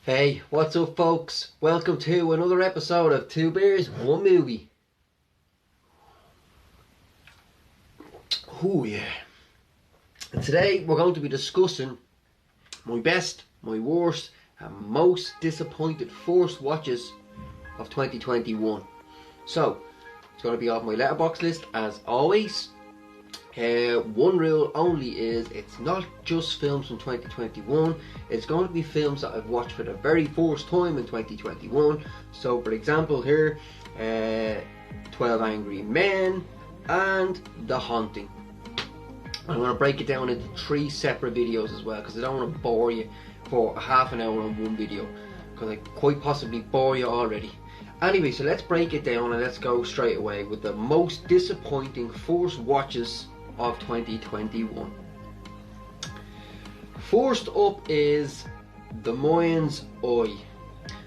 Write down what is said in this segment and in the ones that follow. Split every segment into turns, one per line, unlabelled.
Hey, what's up folks? Welcome to another episode of Two Beers, One Movie. Oh yeah. And today we're going to be discussing my best, my worst and most disappointed first watches of 2021. So, it's going to be off my Letterboxd list as always. One rule only is it's not just films from 2021, it's going to be films that I've watched for the very first time in 2021. So for example here, 12 Angry Men and The Haunting. I'm going to break it down into 3 separate videos as well, because I don't want to bore you for a half an hour on one video, because I quite possibly bore you already. Anyway, so let's break it down and let's go straight away with the most disappointing first watches of 2021. First up is The Mind's Eye.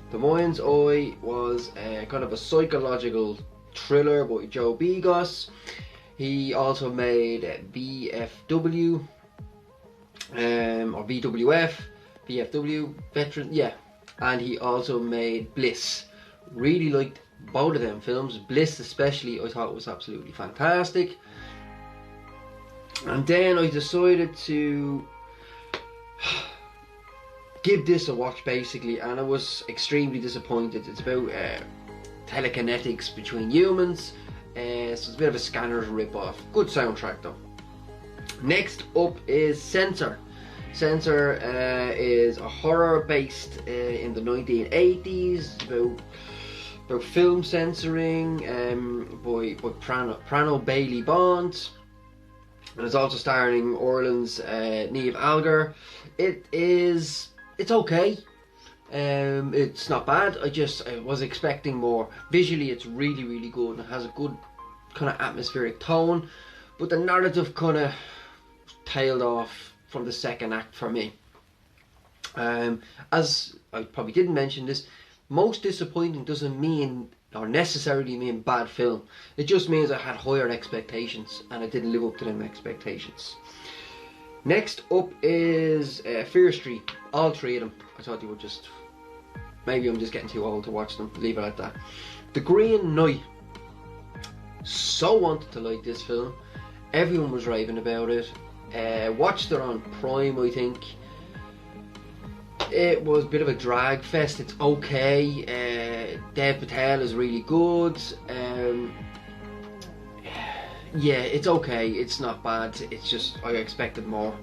The Mind's Eye was kind of a psychological thriller by Joe Begos. He also made VFW or VFW veteran, yeah, and he also made Bliss. Really liked both of them films. Bliss especially I thought was absolutely fantastic. And then I decided to give this a watch basically, and I was extremely disappointed. It's about telekinetics between humans, so it's a bit of a Scanners rip-off. Good soundtrack though. Next up is Censor. Censor is a horror based in the 1980s, about film censoring by Prano Bailey Bond. And it's also starring Orleans Niamh Algar. It's okay. It's not bad. I was expecting more. Visually it's really good and it has a good kind of atmospheric tone, but the narrative kind of tailed off from the second act for me. As I probably didn't mention this, most disappointing doesn't mean or necessarily mean bad film. It just means I had higher expectations and I didn't live up to them expectations. Next up is Fear Street. All 3 of them. I thought they were just... Maybe I'm just getting too old to watch them. Leave it like that. The Green Knight. So wanted to like this film. Everyone was raving about it. Watched it on Prime, I think. It was a bit of a drag fest. It's okay. Dev Patel is really good. Yeah, it's okay. It's not bad. It's just I expected more.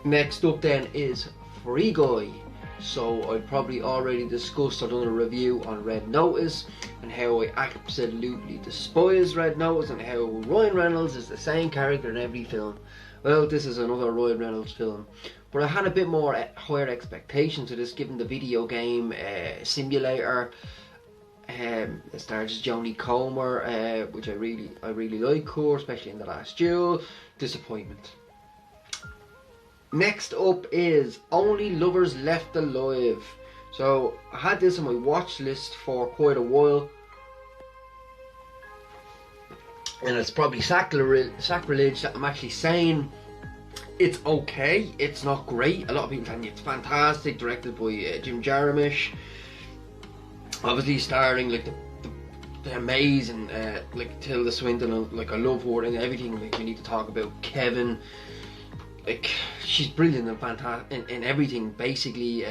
Next up then is Frigoid. So I probably already discussed or done a review on Red Notice and how I absolutely despise Red Notice and how Ryan Reynolds is the same character in every film. Well, this is another Ryan Reynolds film, but I had a bit more higher expectations of this, given the video game simulator. It stars Jodie Comer, which I really like her, especially in The Last Duel. Disappointment. Next up is Only Lovers Left Alive. So I had this on my watch list for quite a while, and it's probably sacrilege that I'm actually saying it's okay. It's not great. A lot of people telling me it's fantastic. Directed by Jim Jarmusch. Obviously starring like the amazing like Tilda Swinton, and like I love her and everything. Like we need to talk about Kevin. Like she's brilliant and fantastic in everything basically.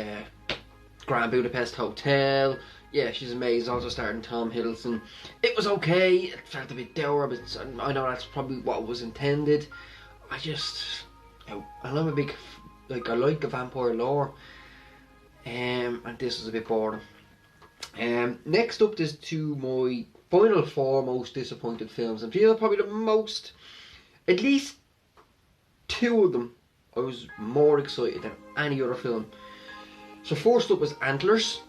Grand Budapest Hotel. Yeah, she's amazing. Also starring Tom Hiddleston. It was okay. It felt a bit dour, but I know that's probably what was intended. I'm a big, I like the vampire lore, and this was a bit boring. Next up is to my final 4 most disappointed films, and these are probably the most, at least 2 of them I was more excited than any other film. So first up is Antlers.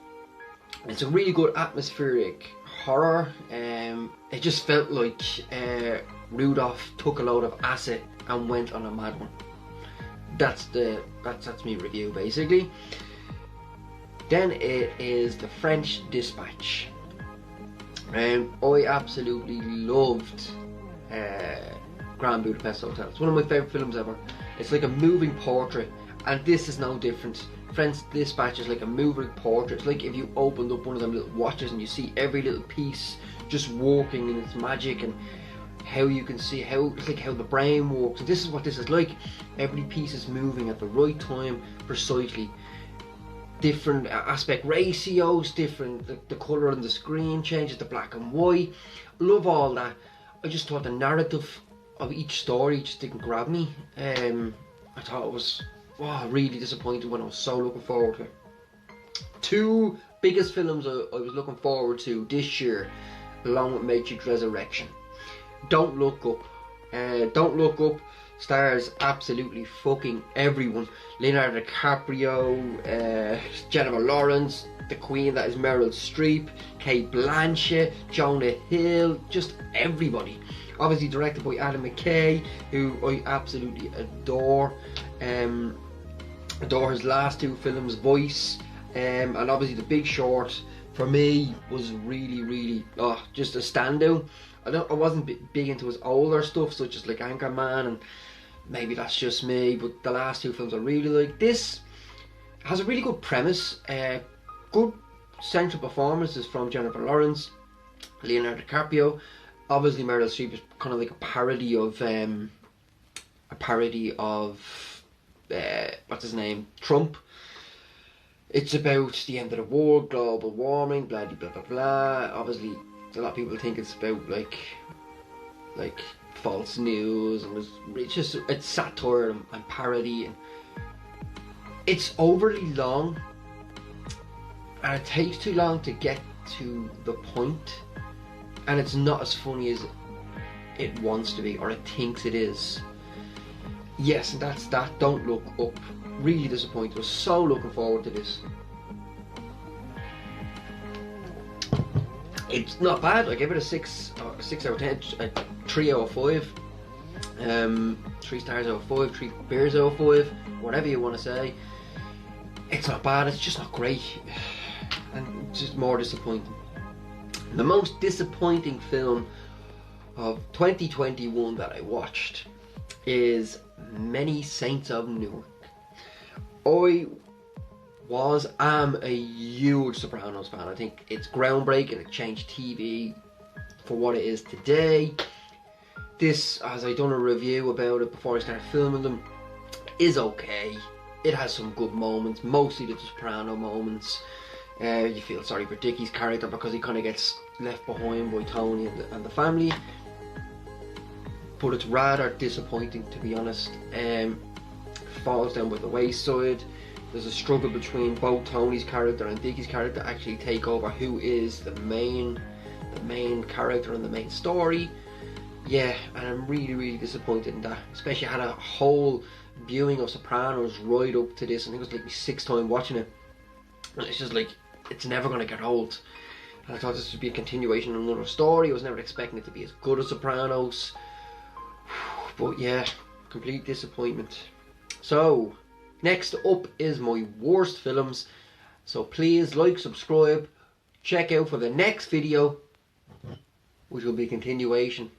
It's a really good atmospheric horror. It just felt like Rudolph took a load of acid and went on a mad one. That's me review basically. Then it is The French Dispatch. I absolutely loved Grand Budapest Hotel. It's one of my favourite films ever. It's like a moving portrait And this is no different. French Dispatch is like a moving portrait. It's like if you opened up one of them little watches and you see every little piece just working in its magic, and how you can see how it's like how the brain works. And this is what this is like. Every piece is moving at the right time, precisely. Different aspect ratios, different, the colour on the screen changes to black and white. Love all that. I just thought the narrative of each story just didn't grab me. I thought it was really disappointing when I was so looking forward to it. Two biggest films I was looking forward to this year, along with Matrix Resurrection. Don't Look Up. Don't Look Up stars absolutely fucking everyone. Leonardo DiCaprio, Jennifer Lawrence, the Queen that is Meryl Streep, Kate Blanchett, Jonah Hill, just everybody. Obviously directed by Adam McKay, who I absolutely adore. Adore his last two films, Voice, and obviously The Big Short. For me, was really just a standout. I wasn't big into his older stuff, such as like Anchorman, and maybe that's just me, but the last two films I really like. This has a really good premise, good central performances from Jennifer Lawrence, Leonardo DiCaprio. Obviously Meryl Streep is kind of like a parody of what's his name, Trump. It's about the end of the world, global warming, blah blah blah blah. Obviously a lot of people think it's about like false news, and it's satire and parody, and it's overly long, and it takes too long to get to the point, and it's not as funny as it wants to be, or it thinks it is. Yes, and that's that. Don't Look Up. Really disappointed. I was so looking forward to this. It's not bad. I give it a 6 out of 10, a 3 out of 5. 3 stars out of 5, 3 beers out of 5, whatever you want to say. It's not bad, it's just not great. And it's just more disappointing. The most disappointing film of 2021 that I watched is Many Saints of Newark. I am a huge Sopranos fan. I think it's groundbreaking. It changed TV for what it is today. This, as I done a review about it before I started filming them, is okay. It has some good moments, mostly the Soprano moments. You feel sorry for Dickie's character because he kind of gets left behind by Tony and the family. But it's rather disappointing, to be honest. Falls down by the wayside. There's a struggle between both Tony's character and Dickie's character to actually take over who is the main character and the main story. Yeah, and I'm really disappointed in that. Especially I had a whole viewing of Sopranos right up to this. I think it was like my 6th time watching it. And it's just like, it's never going to get old. And I thought this would be a continuation of another story. I was never expecting it to be as good as Sopranos. But yeah, complete disappointment. So, next up is my worst films. So please like, subscribe, check out for the next video, which will be a continuation